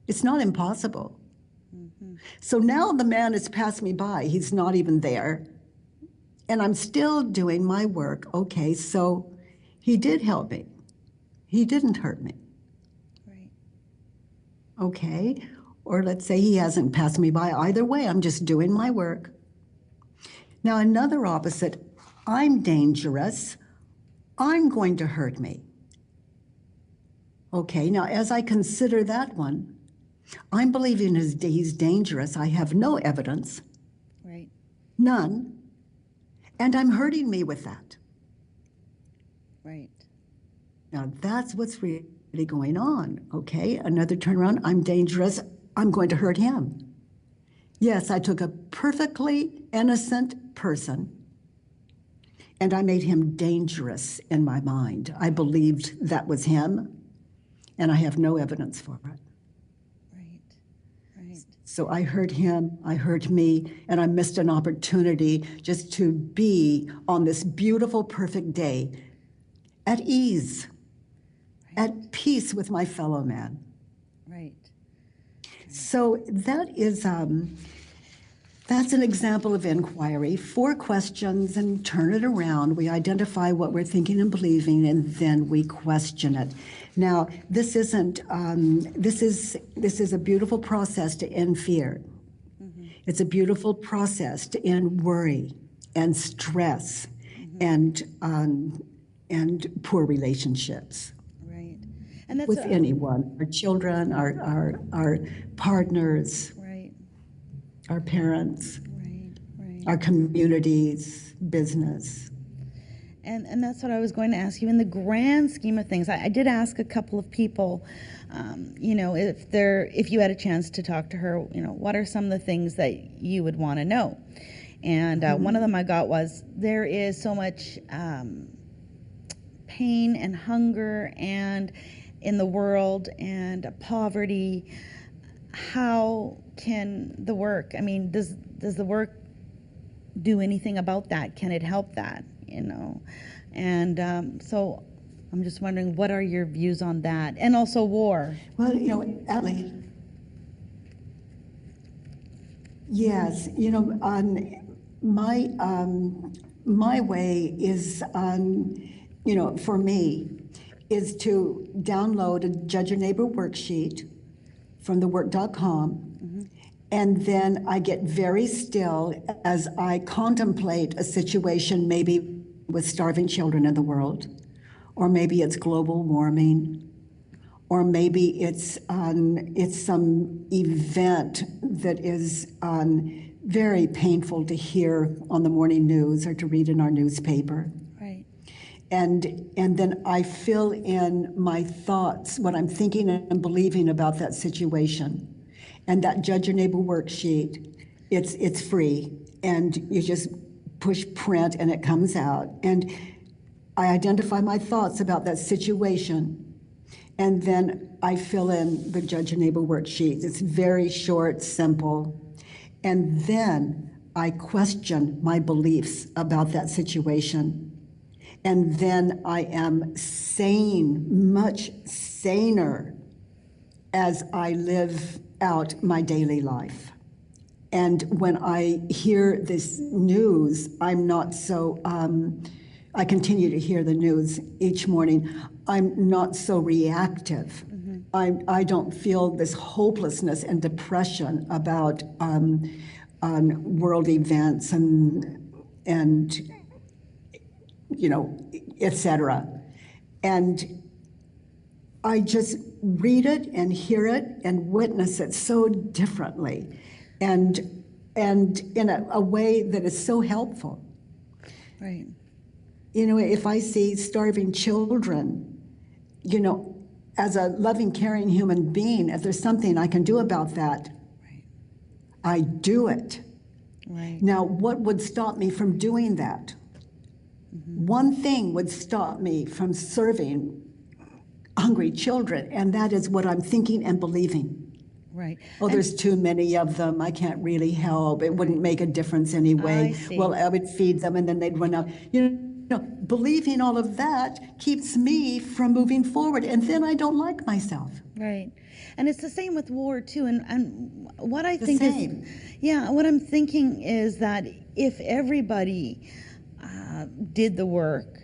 It's not impossible. So now the man has passed me by. He's not even there. And I'm still doing my work. Okay, so he did help me. He didn't hurt me. Right. Okay. Or let's say he hasn't passed me by. Either way, I'm just doing my work. Now, another opposite, I'm dangerous. I'm going to hurt me. Okay, now as I consider that one, I'm believing he's dangerous. I have no evidence. Right. None. And I'm hurting me with that. Right. Now, that's what's really going on, okay? Another turnaround, I'm dangerous. I'm going to hurt him. Yes, I took a perfectly innocent person and I made him dangerous in my mind. I believed that was him, and I have no evidence for it. Right. Right. So I hurt him, I hurt me, and I missed an opportunity just to be on this beautiful, perfect day at ease, at peace with my fellow man. Right. So that is, that's an example of inquiry. 4 questions and turn it around. We identify what we're thinking and believing, and then we question it. Now, this is a beautiful process to end fear. It's a beautiful process to end worry and stress and poor relationships. Right. And that's with anyone, our children, our partners, right. our parents, right. our communities, business. And that's what I was going to ask you. In the grand scheme of things, I did ask a couple of people, if you had a chance to talk to her, what are some of the things that you would want to know? And one of them I got was, there is so much pain and hunger and in the world and poverty. How can the work, does the work do anything about that? Can it help that? And so I'm just wondering, what are your views on that? And also war. Well, Ellie, yes, my way is, for me, is to download a Judge Your Neighbor worksheet from thework.com. And then I get very still as I contemplate a situation maybe with starving children in the world, or maybe it's global warming, or maybe it's some event that is very painful to hear on the morning news or to read in our newspaper. Right. And then I fill in my thoughts, what I'm thinking and believing about that situation. And that Judge Your Neighbor worksheet, it's free, and you just push print and it comes out. And I identify my thoughts about that situation, and then I fill in the Judge Your Neighbor worksheet. It's very short, simple. And then I question my beliefs about that situation. And then I am sane, much saner as I live out my daily life. And when I hear this news, I'm not so, I continue to hear the news each morning. I'm not so reactive. I don't feel this hopelessness and depression about world events and et cetera. And I just read it and hear it and witness it so differently, and in a way that is so helpful. Right. If I see starving children, as a loving, caring human being, if there's something I can do about that, right, I do it. Right. Now, what would stop me from doing that? One thing would stop me from serving hungry children, and that is what I'm thinking and believing. Right. Oh, there's too many of them. I can't really help. It wouldn't make a difference anyway. I see. Well, I would feed them and then they'd run out. Believing all of that keeps me from moving forward, and then I don't like myself. Right. And it's the same with war too. And what I The think same. is, yeah, what I'm thinking is that if everybody did the work,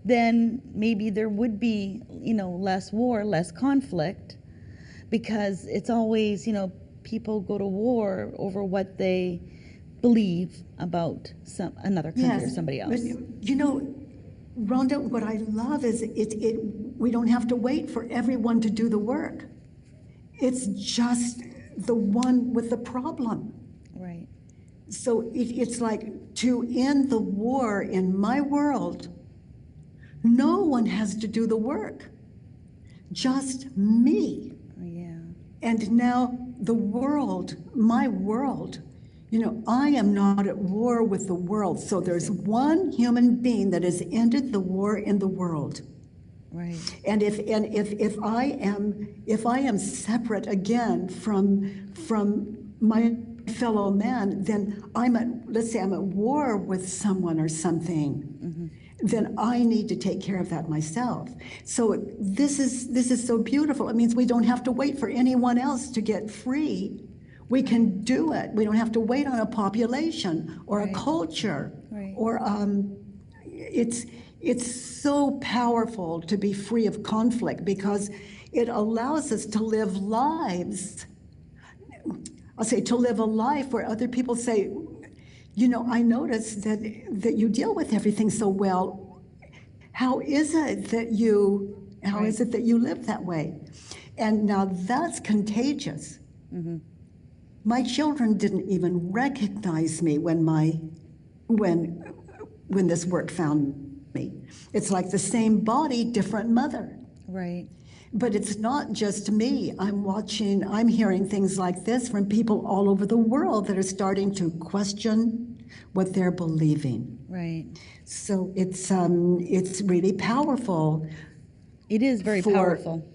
then maybe there would be, less war, less conflict, because it's always, people go to war over what they believe about another country or somebody else. But, Rhonda, what I love is we don't have to wait for everyone to do the work. It's just the one with the problem. Right. So it's like, to end the war in my world, no one has to do the work, just me. Oh, yeah. And now the world, my world, I am not at war with the world. So there's one human being that has ended the war in the world. Right. And if I am separate again from my fellow man, then let's say I'm at war with someone or something. Mm-hmm. Then I need to take care of that myself. So this is so beautiful. It means we don't have to wait for anyone else to get free. We can do it. We don't have to wait on a population or a culture. Right. Or it's so powerful to be free of conflict, because it allows us to live lives. I'll say, to live a life where other people say, I noticed that you deal with everything so well. How is it that you live that way? And now that's contagious. Mm-hmm. My children didn't even recognize me when this work found me. It's like the same body, different mother. Right. But it's not just me. I'm hearing things like this from people all over the world that are starting to question what they're believing. Right. So it's really powerful. It is very powerful.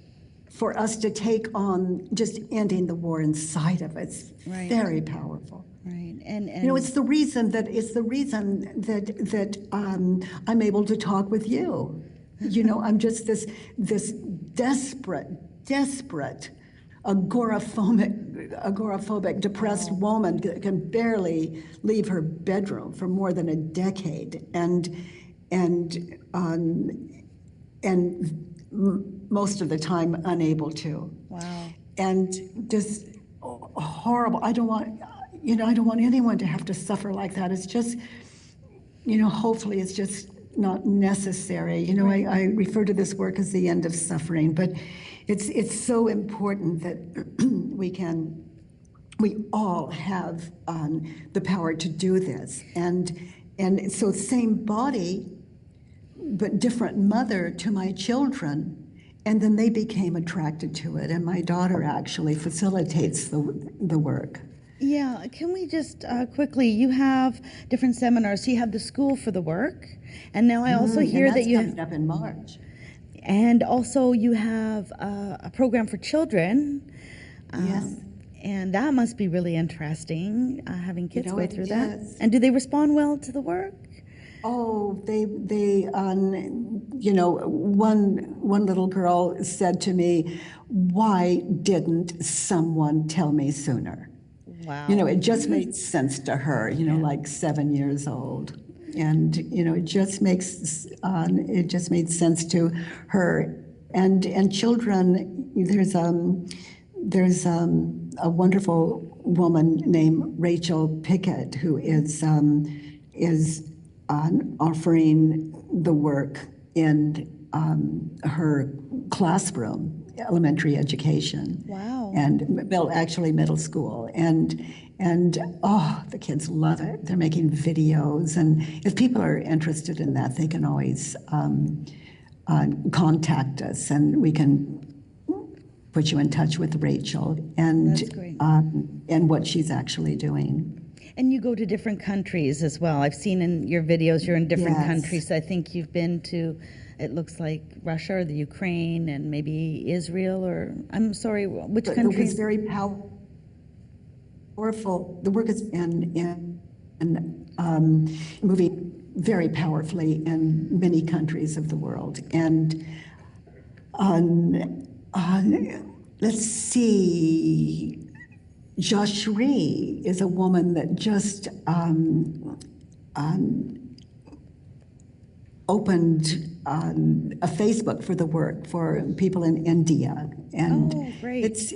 For us to take on just ending the war inside of it. It's very powerful. Right. And it's the reason that I'm able to talk with you. I'm just this desperate, agoraphobic, depressed woman that can barely leave her bedroom for more than a decade, and most of the time unable to. Wow. And just horrible. I don't want anyone to have to suffer like that. It's just, hopefully it's just not necessary. I refer to this work as the end of suffering, but it's so important that we all have the power to do this. And so same body, but different mother to my children. And then they became attracted to it. And my daughter actually facilitates the work. Yeah, can we just quickly, you have different seminars. So you have the School for the Work, and now I also hear that you coming up in March. And also you have a program for children. Yes. And that must be really interesting, having kids go through that. Yes. And do they respond well to the work? Oh, they one little girl said to me, "Why didn't someone tell me sooner?" Wow. It just made sense to her, like 7 years old. And, it just made sense to her. And children, there's a wonderful woman named Rachel Pickett who is offering the work in her classroom, elementary education. Wow. And middle school. And the kids love it. They're making videos. And if people are interested in that, they can always contact us, and we can put you in touch with Rachel and what she's actually doing. And you go to different countries as well. I've seen in your videos you're in different countries. I think you've been to, it looks like Russia or the Ukraine and maybe Israel, or I'm sorry, which countries? The work is very powerful. The work is moving very powerfully in many countries of the world. And let's see. Joshua is a woman that just opened a Facebook for the work for people in India, and Oh, great. it's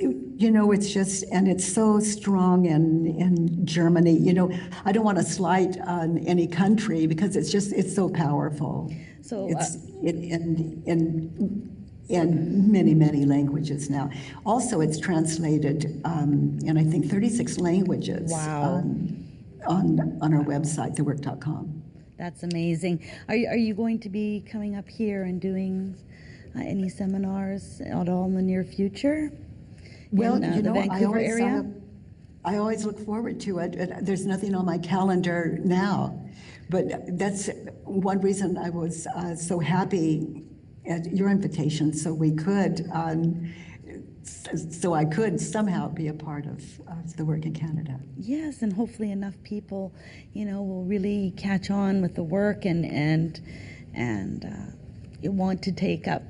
just, and it's so strong in Germany. I don't want to slight on any country because it's so powerful. So, It's in many, many languages now. Also, it's translated in, I think, 36 languages. Wow. On our website, thework.com. That's amazing. Are you going to be coming up here and doing any seminars at all in the near future? Well, in the Vancouver area? I always look forward to it. There's nothing on my calendar now, but that's one reason I was so happy at your invitation, so I could somehow be a part of the work in Canada. Yes, and hopefully enough people, will really catch on with the work and want to take up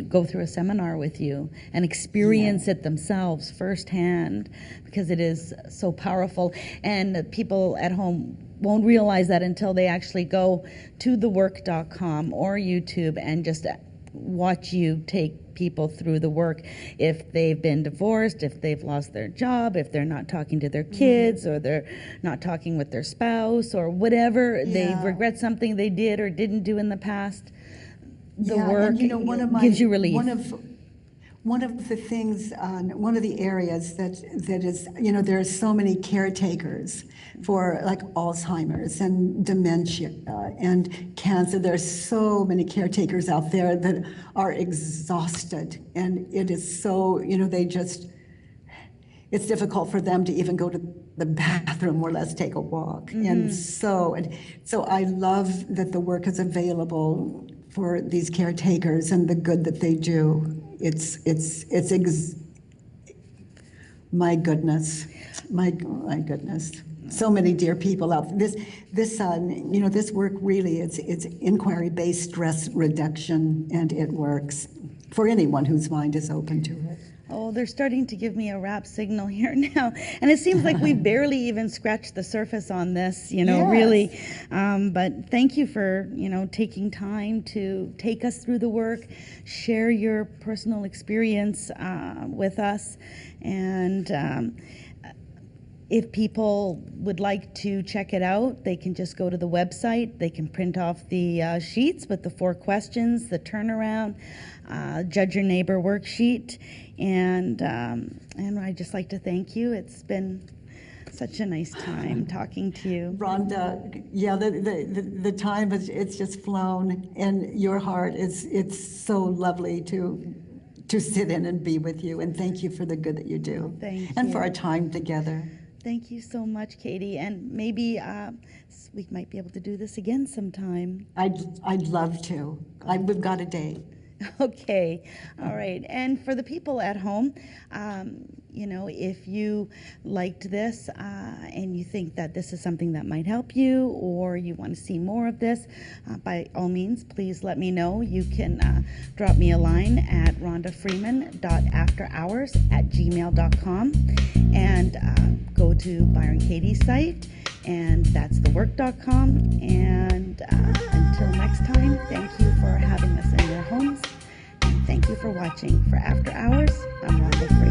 go through a seminar with you and experience it themselves firsthand, because it is so powerful. And people at home won't realize that until they actually go to thework.com or YouTube and just watch you take people through the work. If they've been divorced, if they've lost their job, if they're not talking to their kids, or they're not talking with their spouse, or whatever, they regret something they did or didn't do in the past, the work gives you relief. One of the things, one of the areas that is, there are so many caretakers for like Alzheimer's and dementia and cancer. There's so many caretakers out there that are exhausted, and it is so, it's difficult for them to even go to the bathroom or let's take a walk. And so I love that the work is available for these caretakers and the good that they do. My goodness. So many dear people out there. This work really, it's inquiry-based stress reduction, and it works for anyone whose mind is open to it. Oh, they're starting to give me a rap signal here now. And it seems like we've barely even scratched the surface on this, Yes. really. But thank you for, taking time to take us through the work, share your personal experience with us. And if people would like to check it out, they can just go to the website. They can print off the sheets with the 4 questions, the turnaround, Judge Your Neighbor worksheet. And I'd just like to thank you. It's been such a nice time talking to you. Rhonda, yeah, the time, it's just flown, and your heart, it's so lovely to sit in and be with you. And thank you for the good that you do. Thank and you. for our time together. Thank you so much, Katie. And maybe we might be able to do this again sometime. I'd love to. We've got a date. Okay. All right. And for the people at home, if you liked this and you think that this is something that might help you, or you want to see more of this, by all means, please let me know. You can drop me a line at rhondafreeman.afterhours@gmail.com and go to Byron Katie's site, and that's thework.com. And until next time, thank you for having us in your homes. And thank you for watching. For After Hours, I'm Rhonda Freeman.